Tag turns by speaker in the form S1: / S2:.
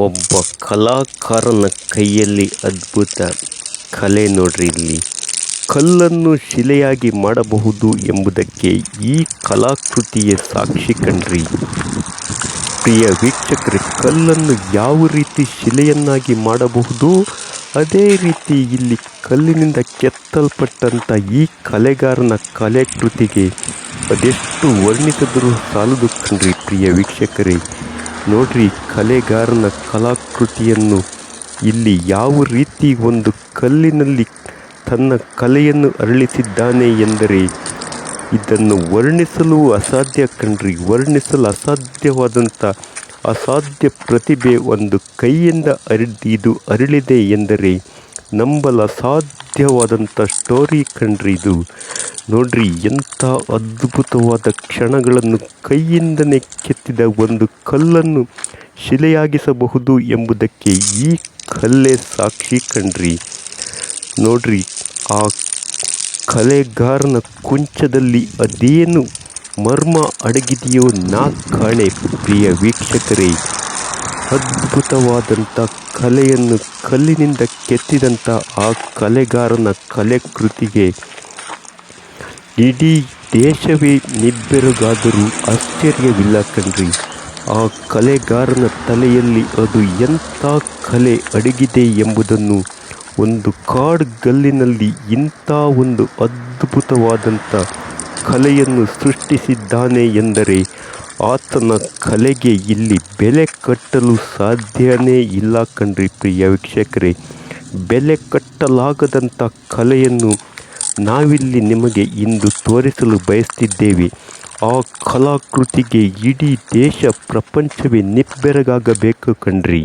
S1: ಒಬ್ಬ ಕಲಾಕಾರನ ಕೈಯಲ್ಲಿ ಅದ್ಭುತ ಕಲೆ ನೋಡ್ರಿ. ಇಲ್ಲಿ ಕಲ್ಲನ್ನು ಶಿಲೆಯಾಗಿ ಮಾಡಬಹುದು ಎಂಬುದಕ್ಕೆ ಈ ಕಲಾಕೃತಿಯೇ ಸಾಕ್ಷಿ ಕಣ್ರಿ. ಪ್ರಿಯ ವೀಕ್ಷಕರೇ, ಕಲ್ಲನ್ನು ಯಾವ ರೀತಿ ಶಿಲೆಯನ್ನಾಗಿ ಮಾಡಬಹುದು, ಅದೇ ರೀತಿ ಇಲ್ಲಿ ಕಲ್ಲಿನಿಂದ ಕೆತ್ತಲ್ಪಟ್ಟಂಥ ಈ ಕಲೆಗಾರನ ಕಲೆಕೃತಿಗೆ ಅದೆಷ್ಟು ವರ್ಣಿಸಿದರೂ ಸಾಲದು ಕಣ್ರಿ. ಪ್ರಿಯ ವೀಕ್ಷಕರೇ ನೋಡ್ರಿ, ಕಲೆಗಾರನ ಕಲಾಕೃತಿಯನ್ನು ಇಲ್ಲಿ ಯಾವ ರೀತಿ ಒಂದು ಕಲ್ಲಿನಲ್ಲಿ ತನ್ನ ಕಲೆಯನ್ನು ಅರಳಿಸಿದ್ದಾನೆ ಎಂದರೆ ಇದನ್ನು ವರ್ಣಿಸಲು ಅಸಾಧ್ಯ ಕಣ್ರಿ. ವರ್ಣಿಸಲು ಅಸಾಧ್ಯವಾದಂಥ ಅಸಾಧ್ಯ ಪ್ರತಿಭೆ ಒಂದು ಕೈಯಿಂದ ಇದು ಅರಳಿದೆ ಎಂದರೆ ನಂಬಲು ಅಸಾಧ್ಯವಾದಂಥ ಸ್ಟೋರಿ ಕಣ್ರಿ ಇದು. ನೋಡ್ರಿ, ಎಂಥ ಅದ್ಭುತವಾದ ಕ್ಷಣಗಳನ್ನು ಕೈಯಿಂದನೇ ಕೆತ್ತಿದ ಒಂದು ಕಲ್ಲನ್ನು ಶಿಲೆಯಾಗಿಸಬಹುದು ಎಂಬುದಕ್ಕೆ ಈ ಕಲ್ಲೇ ಸಾಕ್ಷಿ ಕಣ್ರಿ. ನೋಡ್ರಿ, ಆ ಕಲೆಗಾರನ ಕುಂಚದಲ್ಲಿ ಅದೇನು ಮರ್ಮ ಅಡಗಿದೆಯೋ ನಾ ಕಾಣೆ. ಪ್ರಿಯ ವೀಕ್ಷಕರೇ, ಅದ್ಭುತವಾದಂಥ ಕಲೆಯನ್ನು ಕಲ್ಲಿನಿಂದ ಕೆತ್ತಿದಂಥ ಆ ಕಲೆಗಾರನ ಕಲೆಕೃತಿಗೆ ಇಡೀ ದೇಶವೇ ನಿಬ್ಬೆರಗಾದರೂ ಆಶ್ಚರ್ಯವಿಲ್ಲ ಕಣ್ರಿ. ಆ ಕಲೆಗಾರನ ತಲೆಯಲ್ಲಿ ಅದು ಎಂಥ ಕಲೆ ಅಡಗಿದೆ ಎಂಬುದನ್ನು ಒಂದು ಕಾಡುಗಲ್ಲಿನಲ್ಲಿ ಇಂಥ ಒಂದು ಅದ್ಭುತವಾದಂಥ ಕಲೆಯನ್ನು ಸೃಷ್ಟಿಸಿದ್ದಾನೆ ಎಂದರೆ ಆತನ ಕಲೆಗೆ ಇಲ್ಲಿ ಬೆಲೆ ಕಟ್ಟಲು ಸಾಧ್ಯನೇ ಇಲ್ಲ ಕಣ್ರಿ. ಪ್ರಿಯ ವೀಕ್ಷಕರೇ, ಬೆಲೆ ಕಟ್ಟಲಾಗದಂಥ ಕಲೆಯನ್ನು ನಾವಿಲ್ಲಿ ನಿಮಗೆ ಇಂದು ತೋರಿಸಲು ಬಯಸ್ತಿದ್ದೇವೆ. ಆ ಕಲಾಕೃತಿಗೆ ಇಡೀ ದೇಶ ಪ್ರಪಂಚವೇ ನಿಬ್ಬೆರಗಾಗಬೇಕು ಕಣ್ರಿ.